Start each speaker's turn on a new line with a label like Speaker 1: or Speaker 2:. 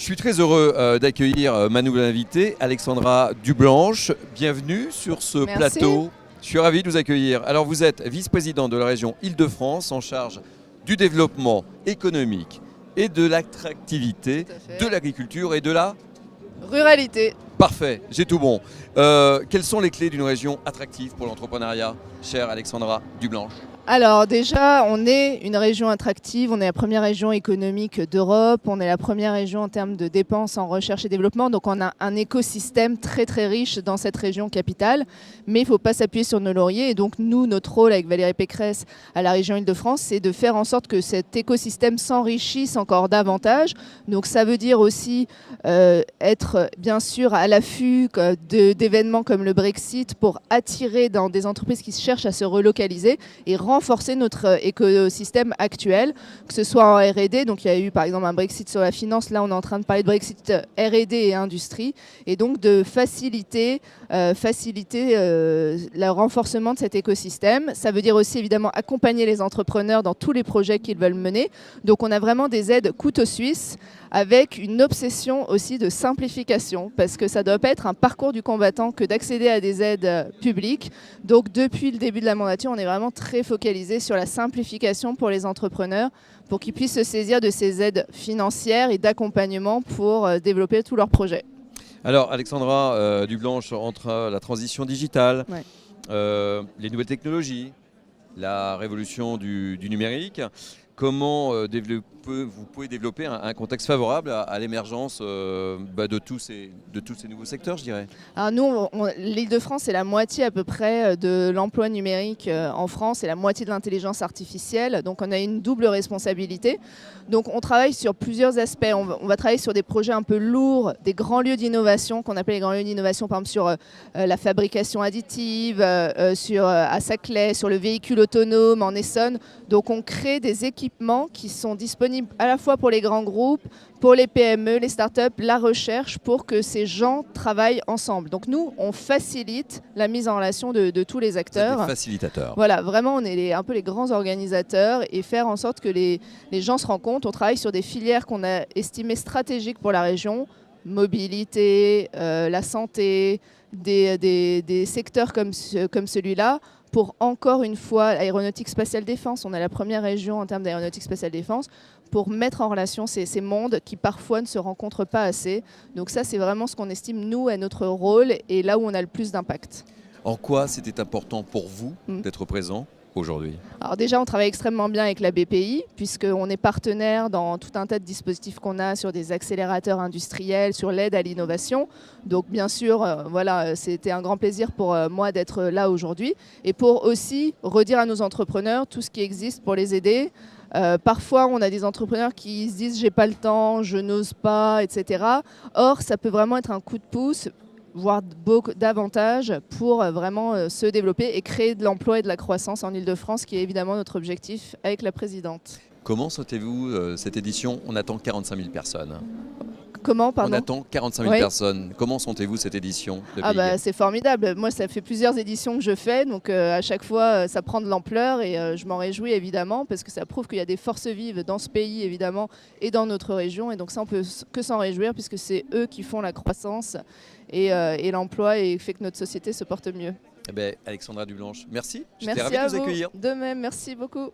Speaker 1: Je suis très heureux d'accueillir ma nouvelle invitée, Alexandra Dublanche. Bienvenue sur ce plateau. Je suis ravi de vous accueillir. Alors vous êtes vice-présidente de la région Île-de-France en charge du développement économique et de l'attractivité de l'agriculture et de la
Speaker 2: ruralité.
Speaker 1: Parfait, j'ai tout bon. Quelles sont les clés d'une région attractive pour l'entrepreneuriat, chère Alexandra Dublanche?
Speaker 2: Alors déjà, on est une région attractive, on est la première région économique d'Europe, on est la première région en termes de dépenses en recherche et développement, donc on a un écosystème très très riche dans cette région capitale, mais il ne faut pas s'appuyer sur nos lauriers. Et donc nous, notre rôle avec Valérie Pécresse à la région Île-de-France, c'est de faire en sorte que cet écosystème s'enrichisse encore davantage. Donc ça veut dire aussi être bien sûr à l'affût d'événements comme le Brexit pour attirer dans des entreprises qui cherchent à se relocaliser et renforcer notre écosystème actuel, que ce soit en R&D, donc il y a eu par exemple un Brexit sur la finance, là on est en train de parler de Brexit R&D et industrie, et donc de faciliter le renforcement de cet écosystème. Ça veut dire aussi évidemment accompagner les entrepreneurs dans tous les projets qu'ils veulent mener. Donc on a vraiment des aides couteau suisse avec une obsession aussi de simplification, parce que ça ne doit pas être un parcours du combattant que d'accéder à des aides publiques. Donc depuis le début de la mandature, on est vraiment très focalisé sur la simplification pour les entrepreneurs, pour qu'ils puissent se saisir de ces aides financières et d'accompagnement pour développer tous leurs projets.
Speaker 1: Alors Alexandra Dublanche, entre la transition digitale, les nouvelles technologies, la révolution du numérique, comment vous pouvez développer un contexte favorable à l'émergence de tous ces nouveaux secteurs, je dirais?
Speaker 2: Alors nous, l'Île-de-France, c'est la moitié à peu près de l'emploi numérique en France et la moitié de l'intelligence artificielle. Donc on a une double responsabilité. Donc on travaille sur plusieurs aspects. On va travailler sur des projets un peu lourds, des grands lieux d'innovation qu'on appelle les grands lieux d'innovation, par exemple sur la fabrication additive, à Saclay, sur le véhicule autonome en Essonne. Donc on crée des équipements qui sont disponibles à la fois pour les grands groupes, pour les PME, les startups, la recherche, pour que ces gens travaillent ensemble. Donc nous, on facilite la mise en relation de tous les acteurs.
Speaker 1: Vous êtes des facilitateurs.
Speaker 2: Voilà, vraiment, on est un peu les grands organisateurs et faire en sorte que les gens se rencontrent. On travaille sur des filières qu'on a estimées stratégiques pour la région, mobilité, la santé, des secteurs comme celui-là, pour encore une fois l'aéronautique spatiale défense. On est la première région en termes d'aéronautique spatiale défense, pour mettre en relation ces mondes qui parfois ne se rencontrent pas assez. Donc ça, c'est vraiment ce qu'on estime, nous, à notre rôle et là où on a le plus d'impact.
Speaker 1: En quoi c'était important pour vous d'être présent aujourd'hui?
Speaker 2: Alors déjà, on travaille extrêmement bien avec la BPI, puisqu'on est partenaire dans tout un tas de dispositifs qu'on a sur des accélérateurs industriels, sur l'aide à l'innovation. Donc bien sûr, voilà, c'était un grand plaisir pour moi d'être là aujourd'hui et pour aussi redire à nos entrepreneurs tout ce qui existe pour les aider. Parfois, on a des entrepreneurs qui se disent « j'ai pas le temps, je n'ose pas », etc. Or, ça peut vraiment être un coup de pouce, voire beaucoup davantage, pour vraiment se développer et créer de l'emploi et de la croissance en Île-de-France, qui est évidemment notre objectif avec la présidente.
Speaker 1: Comment sentez-vous cette édition? On attend 45 000 personnes.
Speaker 2: Comment, pardon?
Speaker 1: On attend 45 000 personnes. Comment sentez-vous cette édition de BIG?
Speaker 2: C'est formidable. Moi, ça fait plusieurs éditions que je fais, donc à chaque fois, ça prend de l'ampleur et je m'en réjouis évidemment, parce que ça prouve qu'il y a des forces vives dans ce pays, évidemment, et dans notre région. Et donc ça, on peut que s'en réjouir, puisque c'est eux qui font la croissance et l'emploi et fait que notre société se porte mieux.
Speaker 1: Eh bien, Alexandra Dublanche, merci.
Speaker 2: Merci
Speaker 1: J'étais ravi de vous accueillir.
Speaker 2: De même, merci beaucoup.